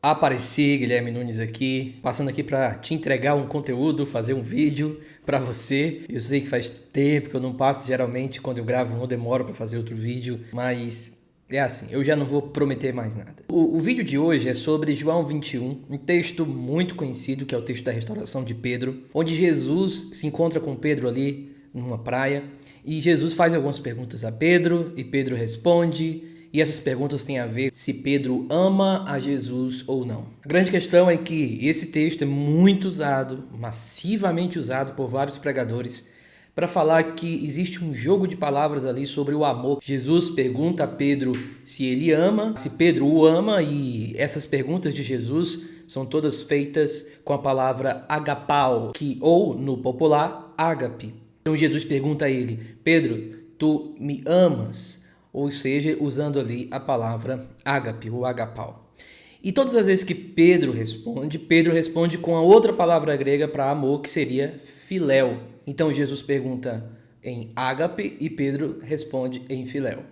Apareci, Guilherme Nunes aqui, passando aqui para te entregar um conteúdo, fazer um vídeo para você. Eu sei que faz tempo que eu não passo, geralmente quando eu gravo eu demoro para fazer outro vídeo, mas é assim, eu já não vou prometer mais nada. O vídeo de hoje é sobre João 21, um texto muito conhecido que é o texto da restauração de Pedro, onde Jesus se encontra com Pedro ali numa praia e Jesus faz algumas perguntas a Pedro e Pedro responde. E essas perguntas têm a ver se Pedro ama a Jesus ou não. A grande questão é que esse texto é muito usado, massivamente usado por vários pregadores, para falar que existe um jogo de palavras ali sobre o amor. Jesus pergunta a Pedro se ele ama, se Pedro o ama, e essas perguntas de Jesus são todas feitas com a palavra agapao, que ou no popular, ágape. Então Jesus pergunta a ele: Pedro, tu me amas? Ou seja, usando ali a palavra ágape, ou agapau. E todas as vezes que Pedro responde com a outra palavra grega para amor, que seria filéu. Então Jesus pergunta em ágape e Pedro responde em filéu.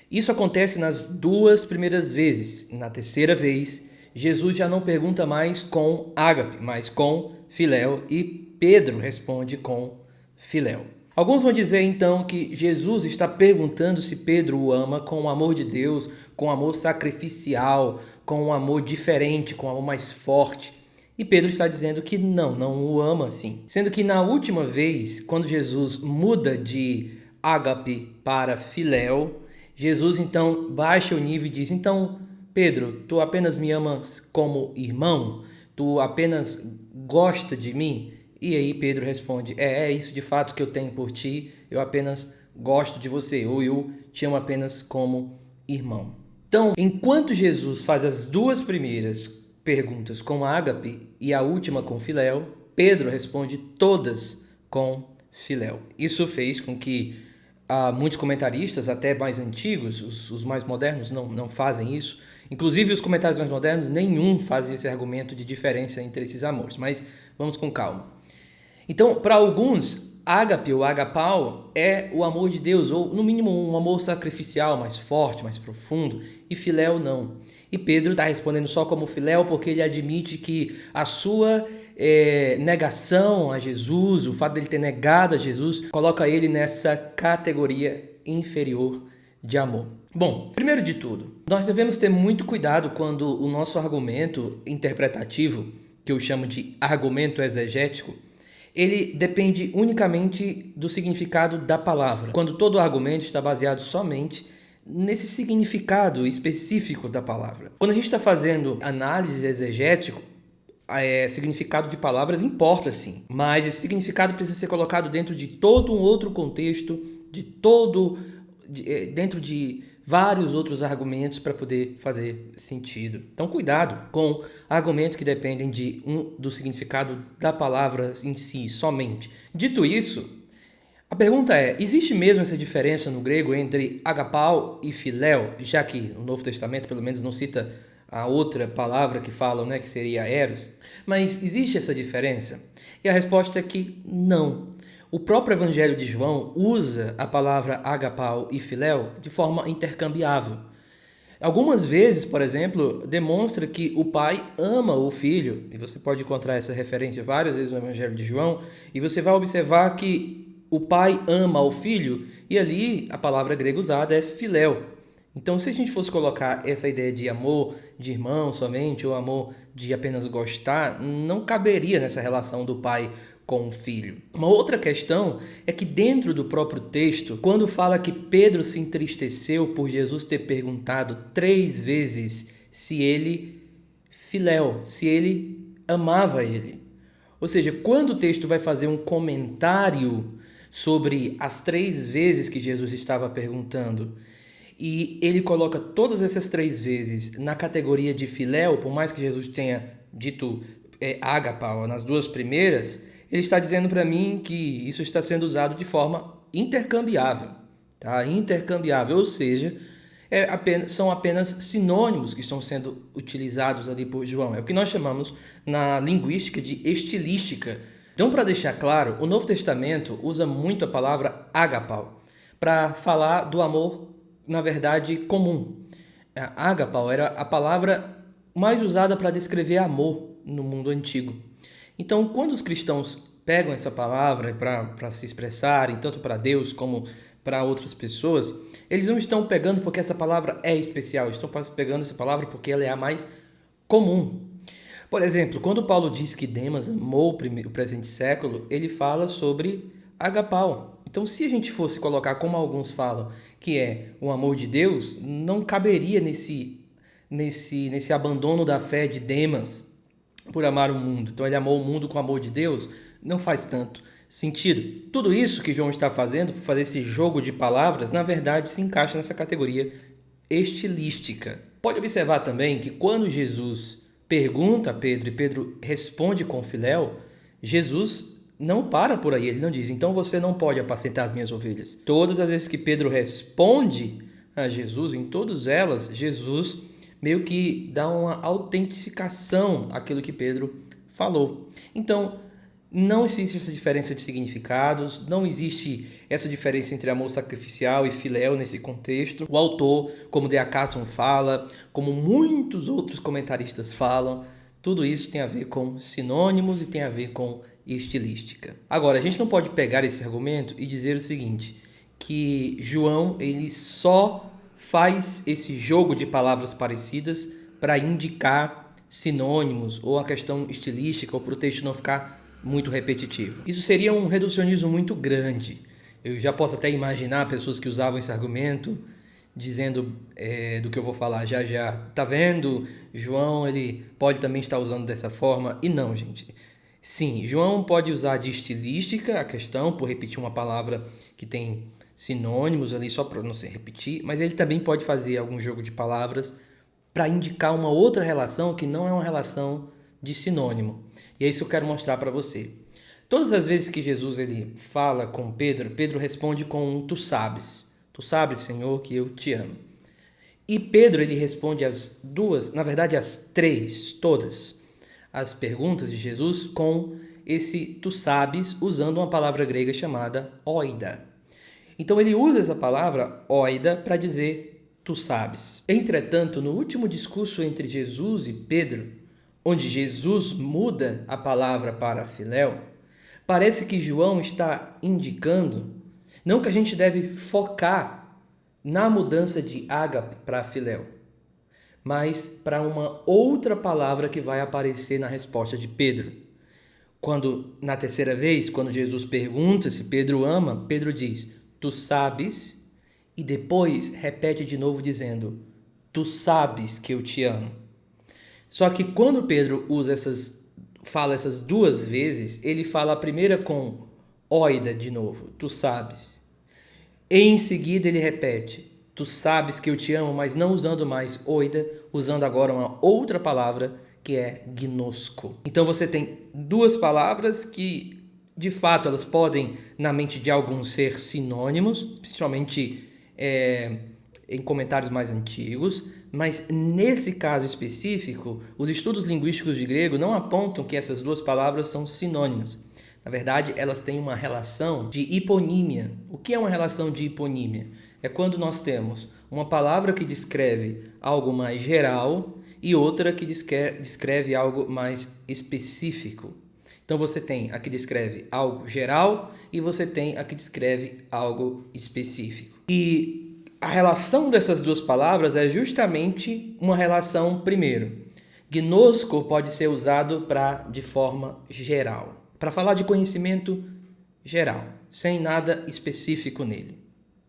Isso acontece nas duas primeiras vezes. Na terceira vez, Jesus já não pergunta mais com ágape, mas com filéu, e Pedro responde com filéu. Alguns vão dizer então que Jesus está perguntando se Pedro o ama com o amor de Deus, com o amor sacrificial, com um amor diferente, com um amor mais forte. E Pedro está dizendo que não o ama assim. Sendo que na última vez, quando Jesus muda de ágape para filéu, Jesus então baixa o nível e diz: então, Pedro, tu apenas me amas como irmão? Tu apenas gosta de mim? E aí Pedro responde: é isso de fato que eu tenho por ti, eu apenas gosto de você, ou eu te amo apenas como irmão. Então, enquanto Jesus faz as duas primeiras perguntas com ágape e a última com filéu, Pedro responde todas com filéu. Isso fez com que muitos comentaristas, até mais antigos, os mais modernos, não fazem isso. Inclusive os comentários mais modernos, nenhum faz esse argumento de diferença entre esses amores. Mas vamos com calma. Então, para alguns, ágape ou agapau é o amor de Deus, ou no mínimo um amor sacrificial mais forte, mais profundo, e filéu não. E Pedro está respondendo só como filéu porque ele admite que a sua negação a Jesus, o fato dele ter negado a Jesus, coloca ele nessa categoria inferior de amor. Bom, primeiro de tudo, nós devemos ter muito cuidado quando o nosso argumento interpretativo, que eu chamo de argumento exegético, ele depende unicamente do significado da palavra, quando todo o argumento está baseado somente nesse significado específico da palavra. Quando a gente está fazendo análise exegética, significado de palavras importa sim, mas esse significado precisa ser colocado dentro de todo um outro contexto, dentro de vários outros argumentos para poder fazer sentido. Então, cuidado com argumentos que dependem do significado da palavra em si, somente. Dito isso, a pergunta é: existe mesmo essa diferença no grego entre agapau e filéu, já que no Novo Testamento, pelo menos, não cita a outra palavra que falam, que seria eros? Mas existe essa diferença? E a resposta é que não. O próprio Evangelho de João usa a palavra agapau e filéu de forma intercambiável. Algumas vezes, por exemplo, demonstra que o pai ama o filho, e você pode encontrar essa referência várias vezes no Evangelho de João, e você vai observar que o pai ama o filho, e ali a palavra grega usada é filéu. Então, se a gente fosse colocar essa ideia de amor de irmão somente, ou amor de apenas gostar, não caberia nessa relação do pai com o filho. Uma outra questão é que dentro do próprio texto, quando fala que Pedro se entristeceu por Jesus ter perguntado 3 vezes se ele amava ele. Ou seja, quando o texto vai fazer um comentário sobre as 3 vezes que Jesus estava perguntando, e ele coloca todas essas 3 vezes na categoria de filéu, por mais que Jesus tenha dito agapau nas 2 primeiras, ele está dizendo para mim que isso está sendo usado de forma intercambiável, tá? Intercambiável, ou seja, são apenas sinônimos que estão sendo utilizados ali por João. É o que nós chamamos na linguística de estilística. Então, para deixar claro, o Novo Testamento usa muito a palavra agapau para falar do amor, na verdade, comum. Agapau era a palavra mais usada para descrever amor no mundo antigo. Então, quando os cristãos pegam essa palavra para se expressarem, tanto para Deus como para outras pessoas, eles não estão pegando porque essa palavra é especial, estão pegando essa palavra porque ela é a mais comum. Por exemplo, quando Paulo diz que Demas amou o presente século, ele fala sobre agapau. Então, se a gente fosse colocar como alguns falam, que é o amor de Deus, não caberia nesse abandono da fé de Demas por amar o mundo. Então, ele amou o mundo com o amor de Deus, não faz tanto sentido. Tudo isso que João está fazendo, fazer esse jogo de palavras, na verdade se encaixa nessa categoria estilística. Pode observar também que quando Jesus pergunta a Pedro e Pedro responde com filéu, Jesus não para por aí, ele não diz, então você não pode apacentar as minhas ovelhas. Todas as vezes que Pedro responde a Jesus, em todas elas, Jesus meio que dá uma autentificação àquilo que Pedro falou. Então, não existe essa diferença de significados, não existe essa diferença entre amor sacrificial e filéu nesse contexto. O autor, como D.A. Carson fala, como muitos outros comentaristas falam, tudo isso tem a ver com sinônimos e tem a ver com estilística. Agora, a gente não pode pegar esse argumento e dizer o seguinte, que João ele só faz esse jogo de palavras parecidas para indicar sinônimos ou a questão estilística ou para o texto não ficar muito repetitivo. Isso seria um reducionismo muito grande. Eu já posso até imaginar pessoas que usavam esse argumento dizendo do que eu vou falar já. Tá vendo? João ele pode também estar usando dessa forma. E não, gente. Sim, João pode usar de estilística a questão, por repetir uma palavra que tem sinônimos ali, só para não se repetir, mas ele também pode fazer algum jogo de palavras para indicar uma outra relação que não é uma relação de sinônimo. E é isso que eu quero mostrar para você. Todas as vezes que Jesus ele fala com Pedro, Pedro responde com um tu sabes, Senhor, que eu te amo. E Pedro ele responde as duas, na verdade as três, todas as perguntas de Jesus com esse tu sabes, usando uma palavra grega chamada oida. Então ele usa essa palavra oida para dizer tu sabes. Entretanto, no último discurso entre Jesus e Pedro, onde Jesus muda a palavra para filéu, parece que João está indicando não que a gente deve focar na mudança de ágape para filéu, mas para uma outra palavra que vai aparecer na resposta de Pedro. Quando, na terceira vez, quando Jesus pergunta se Pedro ama, Pedro diz, tu sabes, e depois repete de novo dizendo, tu sabes que eu te amo. Só que quando Pedro fala essas duas vezes, ele fala a primeira com oida de novo, tu sabes. E em seguida ele repete, tu sabes que eu te amo, mas não usando mais oida, usando agora uma outra palavra que é gnosco. Então você tem duas palavras que, de fato, elas podem, na mente de alguns, ser sinônimos, principalmente em comentários mais antigos, mas nesse caso específico, os estudos linguísticos de grego não apontam que essas duas palavras são sinônimas. Na verdade, elas têm uma relação de hiponímia. O que é uma relação de hiponímia? É quando nós temos uma palavra que descreve algo mais geral e outra que descreve algo mais específico. Então você tem a que descreve algo geral e você tem a que descreve algo específico. E a relação dessas duas palavras é justamente uma relação, primeiro, gnosco pode ser usado de forma geral, para falar de conhecimento geral, sem nada específico nele.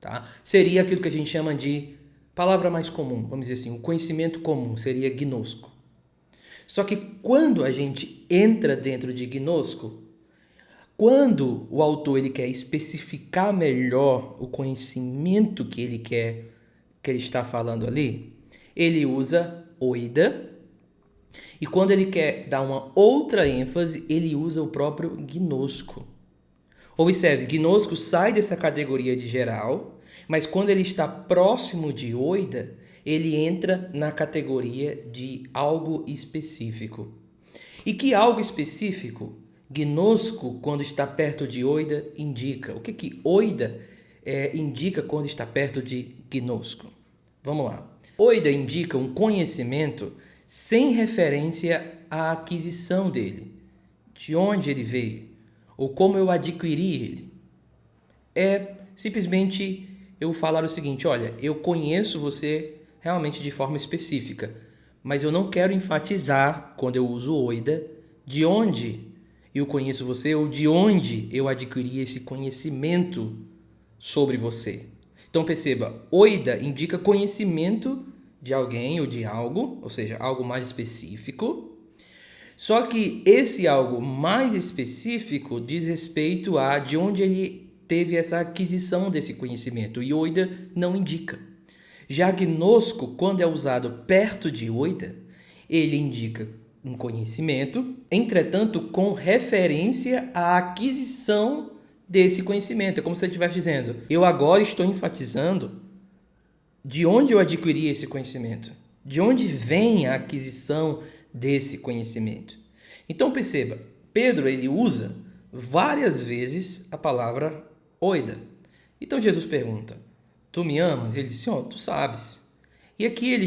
Tá? Seria aquilo que a gente chama de palavra mais comum, vamos dizer assim, o conhecimento comum seria gnosco. Só que quando a gente entra dentro de gnosco, quando o autor ele quer especificar melhor o conhecimento que ele está falando ali, ele usa oida, e quando ele quer dar uma outra ênfase, ele usa o próprio gnosco. Observe, gnosco sai dessa categoria de geral, mas quando ele está próximo de oida, ele entra na categoria de algo específico. E que algo específico? Gnosco, quando está perto de oida, indica. O que oida indica quando está perto de gnosco? Vamos lá. Oida indica um conhecimento sem referência à aquisição dele, de onde ele veio, ou como eu adquiri ele. É simplesmente eu falar o seguinte: olha, eu conheço você realmente de forma específica, mas eu não quero enfatizar, quando eu uso oida, de onde eu conheço você ou de onde eu adquiri esse conhecimento sobre você. Então perceba, oida indica conhecimento de alguém ou de algo, ou seja, algo mais específico. Só que esse algo mais específico diz respeito a de onde ele teve essa aquisição desse conhecimento, e oida não indica. Já gnosco, quando é usado perto de oida, ele indica um conhecimento, entretanto com referência à aquisição desse conhecimento. É como se ele estivesse dizendo: eu agora estou enfatizando de onde eu adquiri esse conhecimento, de onde vem a aquisição desse conhecimento. Então perceba, Pedro ele usa várias vezes a palavra oida. Então Jesus pergunta: tu me amas? Ele diz: Senhor, tu sabes. E aqui ele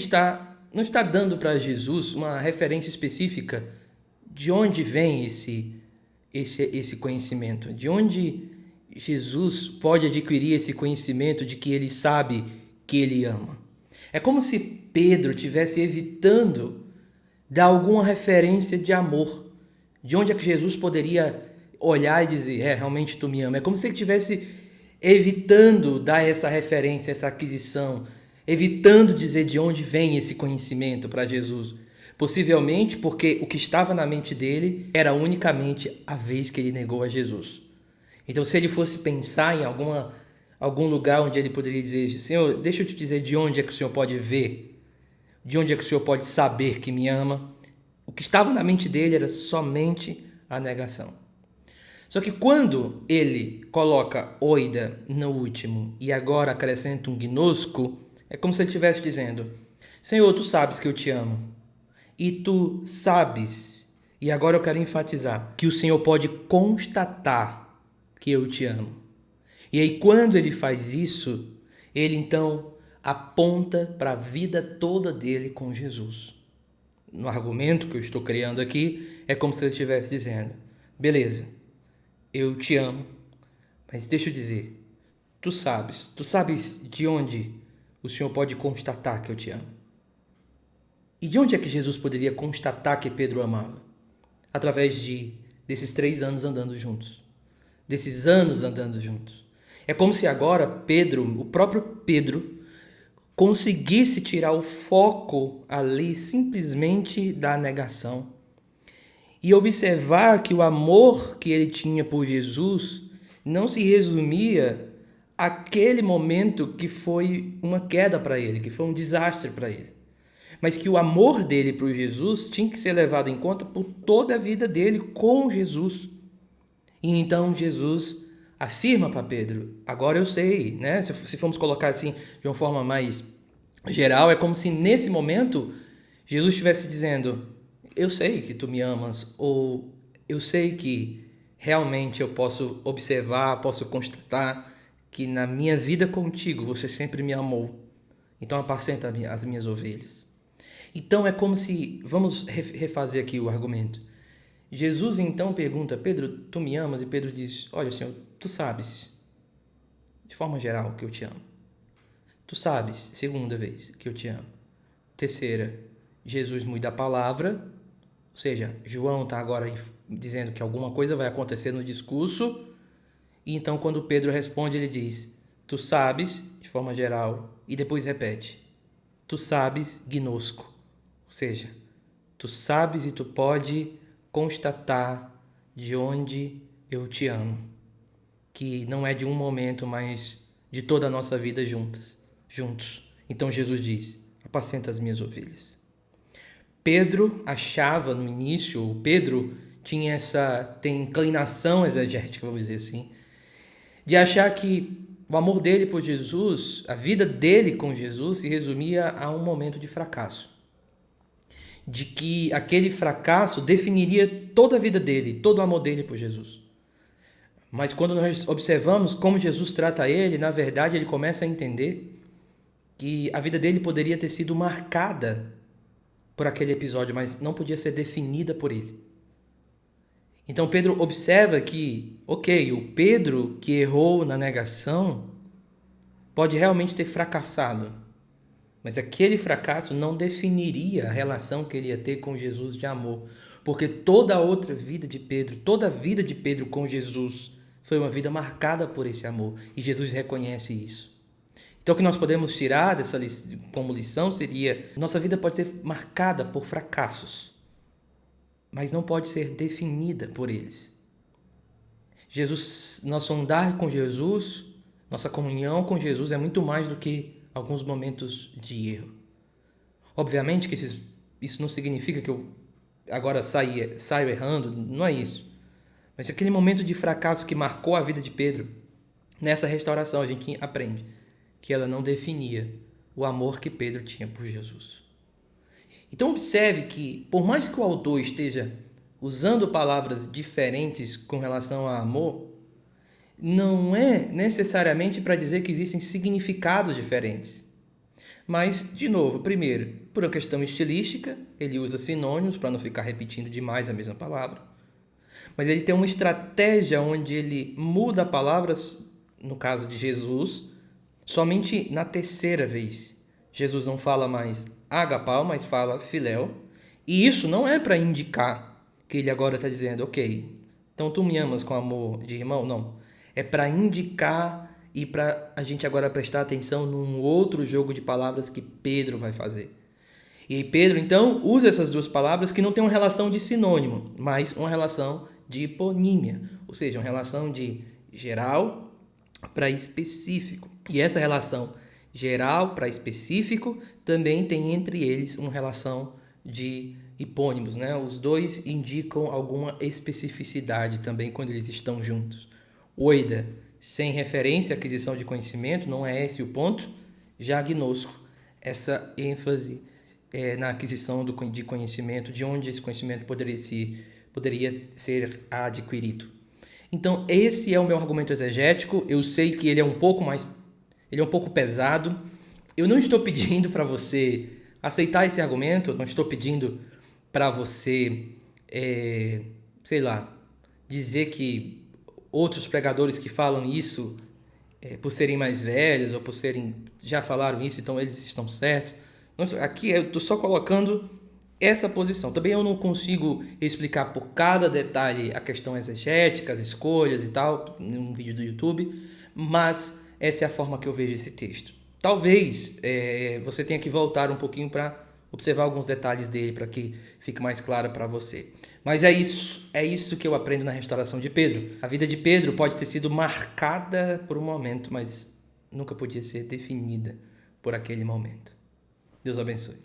não está dando para Jesus uma referência específica de onde vem esse conhecimento, de onde Jesus pode adquirir esse conhecimento de que ele sabe que ele ama. É como se Pedro estivesse evitando dar alguma referência de amor, de onde é que Jesus poderia olhar e dizer: realmente tu me ama. É como se ele estivesse evitando dar essa referência, essa aquisição, evitando dizer de onde vem esse conhecimento para Jesus. Possivelmente porque o que estava na mente dele era unicamente a vez que ele negou a Jesus. Então, se ele fosse pensar em algum lugar onde ele poderia dizer: Senhor, deixa eu te dizer de onde é que o Senhor pode ver, de onde é que o Senhor pode saber que me ama, o que estava na mente dele era somente a negação. Só que quando ele coloca oida no último e agora acrescenta um gnosco, é como se ele estivesse dizendo: Senhor, tu sabes que eu te amo. E tu sabes, e agora eu quero enfatizar, que o Senhor pode constatar que eu te amo. E aí quando ele faz isso, ele então aponta para a vida toda dele com Jesus. No argumento que eu estou criando aqui, é como se ele estivesse dizendo: beleza, eu te amo, mas deixa eu dizer, tu sabes de onde o Senhor pode constatar que eu te amo. E de onde é que Jesus poderia constatar que Pedro amava? Através desses 3 anos andando juntos. Desses anos andando juntos. É como se agora Pedro, o próprio Pedro, conseguisse tirar o foco ali simplesmente da negação e observar que o amor que ele tinha por Jesus não se resumia àquele momento que foi uma queda para ele, que foi um desastre para ele, mas que o amor dele por Jesus tinha que ser levado em conta por toda a vida dele com Jesus. E então Jesus afirma para Pedro: agora eu sei, né? Se formos colocar assim de uma forma mais geral, é como se nesse momento Jesus estivesse dizendo: eu sei que tu me amas, ou eu sei que realmente eu posso observar, posso constatar que na minha vida contigo você sempre me amou. Então apacenta as minhas ovelhas. Então é como se, vamos refazer aqui o argumento. Jesus então pergunta: Pedro, tu me amas? E Pedro diz: olha, Senhor, tu sabes, de forma geral, que eu te amo. Tu sabes, segunda vez, que eu te amo. Terceira, Jesus muda a palavra, ou seja, João está agora dizendo que alguma coisa vai acontecer no discurso, e então quando Pedro responde, ele diz: tu sabes, de forma geral, e depois repete: tu sabes, gnosco, ou seja, tu sabes e tu pode constatar de onde eu te amo, que não é de um momento, mas de toda a nossa vida juntos. Então Jesus diz: apacenta as minhas ovelhas. Pedro achava no início, Pedro tem inclinação exegética, vamos dizer assim, de achar que o amor dele por Jesus, a vida dele com Jesus, se resumia a um momento de fracasso. De que aquele fracasso definiria toda a vida dele, todo o amor dele por Jesus. Mas quando nós observamos como Jesus trata ele, na verdade ele começa a entender que a vida dele poderia ter sido marcada por aquele episódio, mas não podia ser definida por ele. Então Pedro observa que, ok, o Pedro que errou na negação pode realmente ter fracassado, mas aquele fracasso não definiria a relação que ele ia ter com Jesus de amor, porque toda a outra vida de Pedro, toda a vida de Pedro com Jesus foi uma vida marcada por esse amor, e Jesus reconhece isso. Então o que nós podemos tirar dessa como lição seria: nossa vida pode ser marcada por fracassos, mas não pode ser definida por eles. Nosso andar com Jesus, nossa comunhão com Jesus é muito mais do que alguns momentos de erro. Obviamente que isso não significa que eu agora saio errando, não é isso. Mas aquele momento de fracasso que marcou a vida de Pedro, nessa restauração a gente aprende que ela não definia o amor que Pedro tinha por Jesus. Então observe que, por mais que o autor esteja usando palavras diferentes com relação a amor, não é necessariamente para dizer que existem significados diferentes. Mas, de novo, primeiro, por uma questão estilística, ele usa sinônimos para não ficar repetindo demais a mesma palavra. Mas ele tem uma estratégia onde ele muda palavras, no caso de Jesus, somente na terceira vez. Jesus não fala mais agapau, mas fala filéu. E isso não é para indicar que ele agora está dizendo, ok, então tu me amas com amor de irmão? Não. É para indicar e para a gente agora prestar atenção num outro jogo de palavras que Pedro vai fazer. E Pedro, então, usa essas duas palavras que não têm uma relação de sinônimo, mas uma relação de hiponímia, ou seja, uma relação de geral para específico. E essa relação geral para específico também tem entre eles uma relação de hipônimos, né? Os dois indicam alguma especificidade também quando eles estão juntos. Oida, sem referência à aquisição de conhecimento, não é esse o ponto. Já gnosco, essa ênfase na aquisição de conhecimento, de onde esse conhecimento poderia ser adquirido. Então, esse é o meu argumento exegético. Eu sei que ele é um pouco pesado. Eu não estou pedindo para você aceitar esse argumento, não estou pedindo para você, dizer que outros pregadores que falam isso, por serem mais velhos ou já falaram isso, então eles estão certos. Aqui eu estou só colocando essa posição. Também eu não consigo explicar por cada detalhe a questão exegética, as escolhas e tal, num vídeo do YouTube, mas essa é a forma que eu vejo esse texto. Talvez você tenha que voltar um pouquinho para observar alguns detalhes dele para que fique mais claro para você. Mas é isso que eu aprendo na restauração de Pedro. A vida de Pedro pode ter sido marcada por um momento, mas nunca podia ser definida por aquele momento. Deus abençoe.